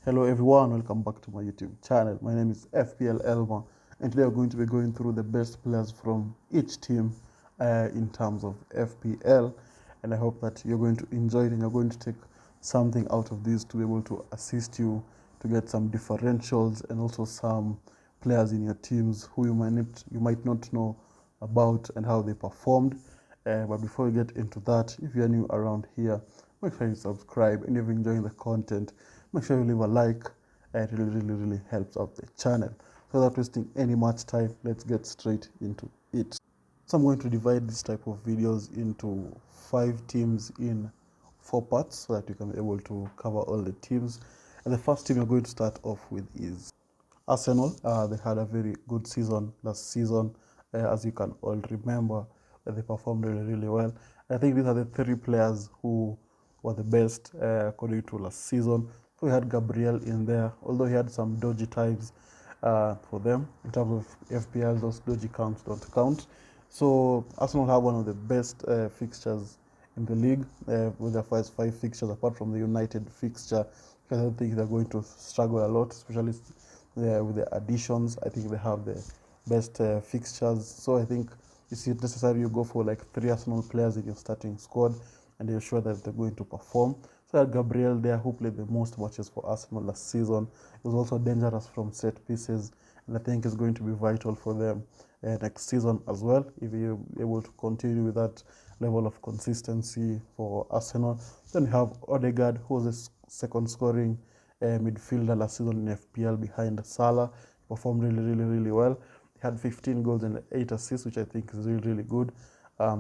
Hello everyone, welcome back to my YouTube channel. My name is FPL Elmer, and today we're going to be going through the best players from each team in terms of FPL, and I hope that you're going to enjoy it and you're going to take something out of this to be able to assist you to get some differentials and also some players in your teams who you might not know about and how they performed. But before we get into that, if you're new around here, make sure you subscribe, and if you're enjoying the content, make sure you leave a like. It really helps out the channel. So without wasting any much time, let's get straight into it. So I'm going to divide this type of videos into 5 teams in 4 parts so that you can be able to cover all the teams. And the first team you're going to start off with is Arsenal. They had a very good season last season, as you can all remember. They performed really well. I think these are the 3 players who were the best according to last season. So we had Gabriel in there, although he had some dodgy times for them. In terms of FPL, those dodgy counts don't count. So Arsenal have one of the best fixtures in the league with their first 5 fixtures, apart from the United fixture. I don't think they're going to struggle a lot, especially with the additions. I think they have the best fixtures. So I think it's necessary you go for like 3 Arsenal players in your starting squad, and you're sure that they're going to perform. So I had Gabriel there, who played the most matches for Arsenal last season. He was also dangerous from set pieces, and I think is going to be vital for them next season as well, if you're able to continue with that level of consistency for Arsenal. Then you have Odegaard, who was the second scoring midfielder last season in FPL behind Salah. He performed really well. He had 15 goals and 8 assists, which I think is really good.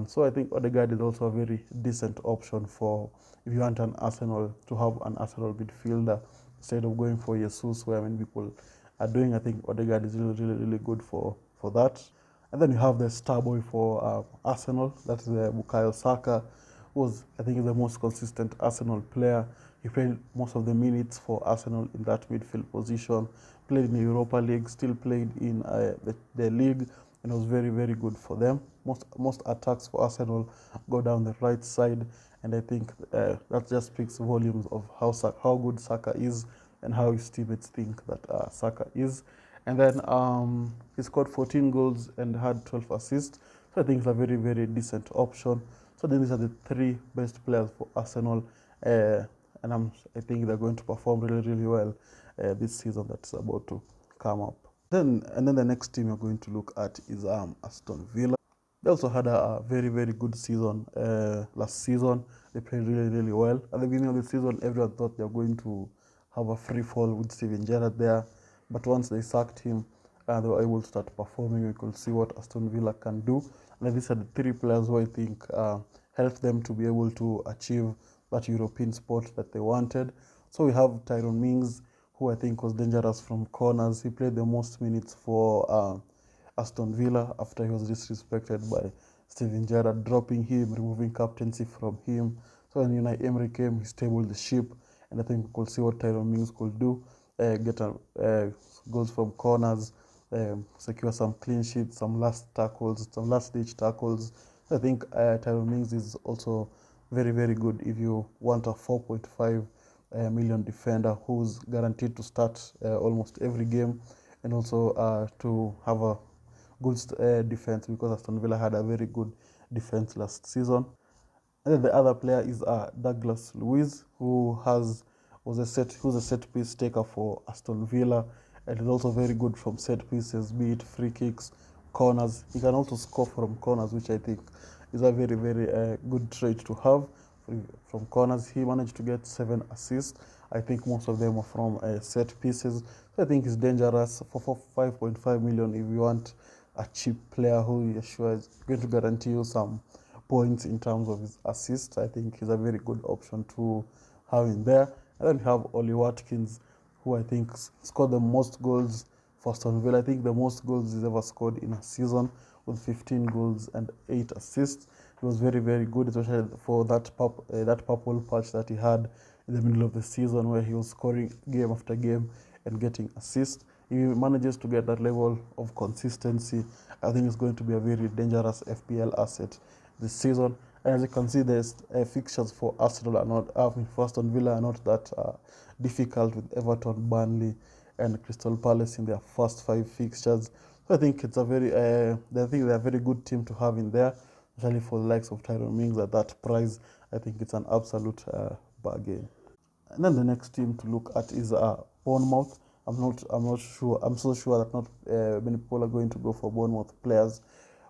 So I think Odegaard is also a very decent option for if you want an Arsenal, to have an Arsenal midfielder instead of going for Jesus, where many people are doing. I think Odegaard is really good for that. And then you have the star boy for Arsenal, that's Bukayo Saka, who was, I think, is the most consistent Arsenal player. He played most of the minutes for Arsenal in that midfield position, played in the Europa League, still played in the league, and was very good for them. Most attacks for Arsenal go down the right side, and I think that just speaks volumes of how good Saka is and how his teammates think that Saka is. And then he scored 14 goals and had 12 assists, so I think it's a very decent option. So then these are the 3 best players for Arsenal, and I think they're going to perform really well this season that's about to come up. And then the next team you're going to look at is Aston Villa. They also had a very good season last season. They played really well. At the beginning of the season, everyone thought they were going to have a free fall with Steven Gerrard there, but once they sacked him, they were able to start performing. We could see what Aston Villa can do. And these are the 3 players who I think helped them to be able to achieve that European spot that they wanted. So we have Tyrone Mings, who I think was dangerous from corners. He played the most minutes for Aston Villa after he was disrespected by Steven Gerrard, dropping him, removing captaincy from him. So when Unai Emery came, he stabled the ship, and I think we could see what Tyrone Mings could do, get goals from corners, secure some clean sheets, some last-ditch tackles. So I think Tyrone Mings is also very good if you want a 4.5 million defender who's guaranteed to start almost every game, and also to have a good defense, because Aston Villa had a very good defense last season. And then the other player is Douglas Luiz, who's a set piece taker for Aston Villa, and is also very good from set pieces, be it free kicks, corners. He can also score from corners, which I think is a very good trait to have from corners. He managed to get 7 assists. I think most of them are from set pieces. So I think he's dangerous for 5.5 million if you want a cheap player who you're sure is going to guarantee you some points in terms of his assists. I think he's a very good option to have in there. And then you have Ollie Watkins, who I think scored the most goals for Aston Villa. I think the most goals he's ever scored in a season, with 15 goals and 8 assists. He was very good, especially for that purple patch that he had in the middle of the season, where he was scoring game after game and getting assists. If he manages to get that level of consistency, I think it's going to be a very dangerous FPL asset this season. And as you can see, the fixtures for Arsenal are not, for Aston Villa are not that difficult, with Everton, Burnley, and Crystal Palace in their first 5 fixtures. So I think it's a very, I think they're a very good team to have in there, especially for the likes of Tyrone Mings at that price. I think it's an absolute bargain. And then the next team to look at is Bournemouth. I'm not sure. I'm so sure that not many people are going to go for Bournemouth players,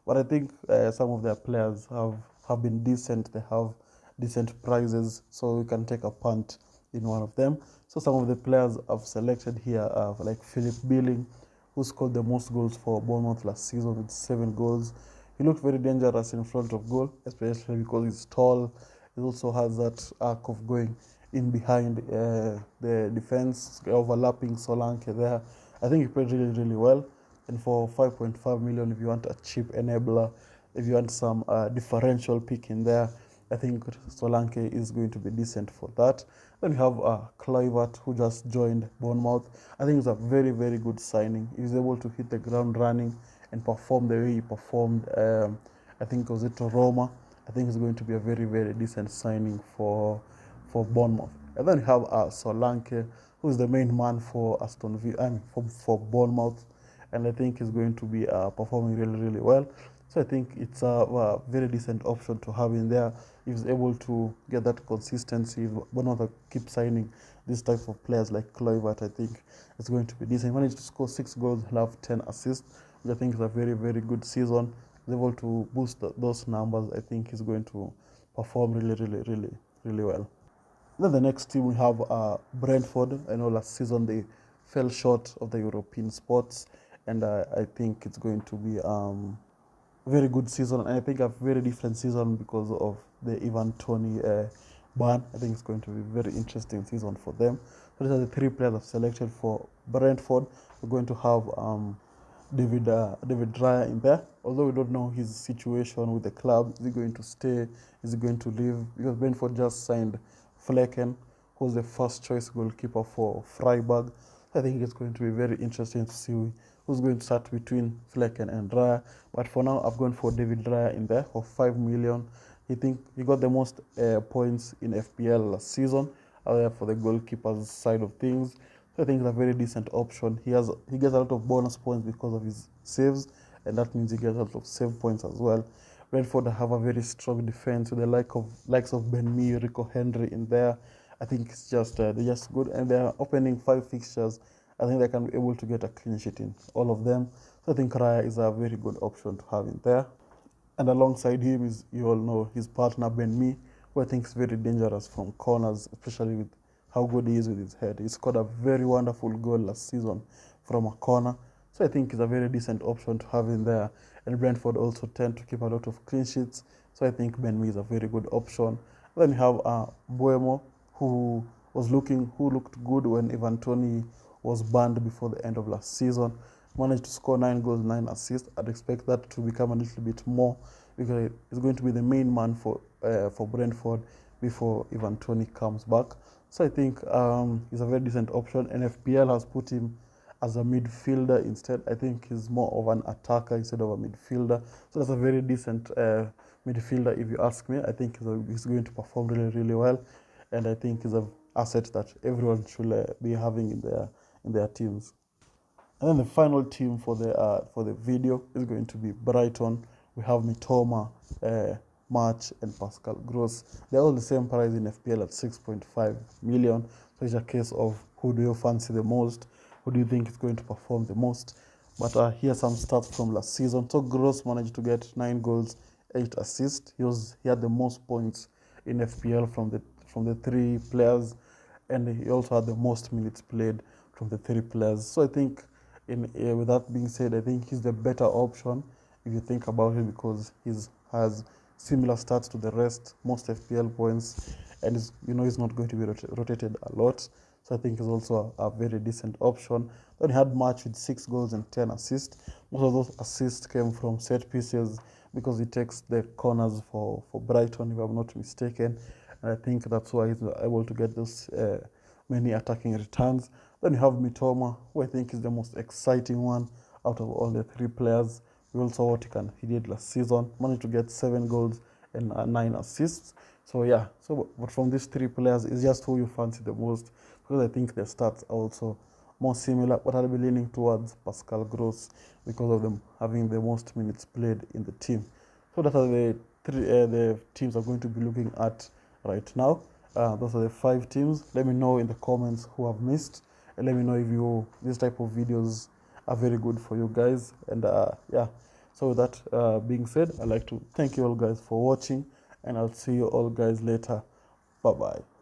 but I think some of their players have been decent. They have decent prices, so we can take a punt in one of them. So some of the players I've selected here are like Philip Billing, who scored the most goals for Bournemouth last season with 7 goals. He looked very dangerous in front of goal, especially because he's tall. He also has that arc of going in behind the defense, overlapping Solanke there. I think he played really, really well. And for 5.5 million, if you want a cheap enabler, if you want some differential pick in there, I think Solanke is going to be decent for that. Then we have Kluivert, who just joined Bournemouth. I think it's a very, very good signing. He's able to hit the ground running and perform the way he performed. I think was it Roma. I think it's going to be a very, very decent signing for Bournemouth. And then we have Solanke, who is the main man for Aston Villa, I mean, for Bournemouth, and I think he's going to be performing really, really well. So I think it's a very decent option to have in there. If he's able to get that consistency, if Bournemouth keep signing this type of players like Kluivert, I think it's going to be decent. He managed to score 6 goals and have 10 assists, which I think is a very, very good season. He's able to boost those numbers. I think he's going to perform really, really, really, really well. Then the next team we have Brentford. I know last season they fell short of the European spots, and I think it's going to be a very good season. And I think a very different season because of the Ivan Toney ban. I think it's going to be a very interesting season for them. So these are the 3 players I've selected for Brentford. We're going to have David Raya in there, although we don't know his situation with the club. Is he going to stay? Is he going to leave? Because Brentford just signed Flecken, who's the first choice goalkeeper for Freiburg. I think it's going to be very interesting to see who's going to start between Flecken and Raya. But for now, I've gone for David Raya in there for 5 million. He got the most points in FPL last season for the goalkeeper's side of things. So I think it's a very decent option. He gets a lot of bonus points because of his saves, and that means he gets a lot of save points as well. Brentford have a very strong defense with the likes of Ben Mee, Rico Henry in there. I think it's just they're just good, and they're opening 5 fixtures. I think they can be able to get a clean sheet in all of them. So I think Raya is a very good option to have in there. And alongside him is, you all know, his partner Ben Mee, who I think is very dangerous from corners, especially with how good he is with his head. He scored a very wonderful goal last season from a corner. So I think it's a very decent option to have in there. And Brentford also tend to keep a lot of clean sheets. So I think Ben Mee is a very good option. Then you have Buemo, who looked good when Ivan Toney was banned before the end of last season. Managed to score 9 goals, 9 assists. I'd expect that to become a little bit more, because he's going to be the main man for Brentford before Ivan Toney comes back. So I think he's a very decent option. And FPL has put him as a midfielder instead. I think he's more of an attacker instead of a midfielder. So that's a very decent midfielder, if you ask me. I think he's going to perform really, really well. And I think he's an asset that everyone should be having in their teams. And then the final team for the video is going to be Brighton. We have Mitoma, March, and Pascal Gross. They're all the same price in FPL at 6.5 million. So it's a case of who do you fancy the most? Who do you think is going to perform the most? But here's some stats from last season. So Gross managed to get 9 goals, 8 assists. He had the most points in FPL from the 3 players, and he also had the most minutes played from the 3 players. So I think, with that being said, I think he's the better option if you think about it, because he has similar stats to the rest, most FPL points, and he's not going to be rotated a lot. So I think he's also a very decent option. Then he had March with 6 goals and 10 assists. Most of those assists came from set pieces, because he takes the corners for Brighton, if I'm not mistaken. And I think that's why he's able to get those many attacking returns. Then you have Mitoma, who I think is the most exciting one out of all the 3 players. We also saw what he did last season. Managed to get 7 goals and 9 assists. So yeah, but from these 3 players, it's just who you fancy the most, because I think their stats are also more similar, but I'll be leaning towards Pascal Gross because of them having the most minutes played in the team. So that are the teams I'm going to be looking at right now. Those are the 5 teams. Let me know in the comments who I've missed, and let me know if this type of videos are very good for you guys. And yeah, so with that being said, I'd like to thank you all guys for watching, and I'll see you all guys later. Bye bye.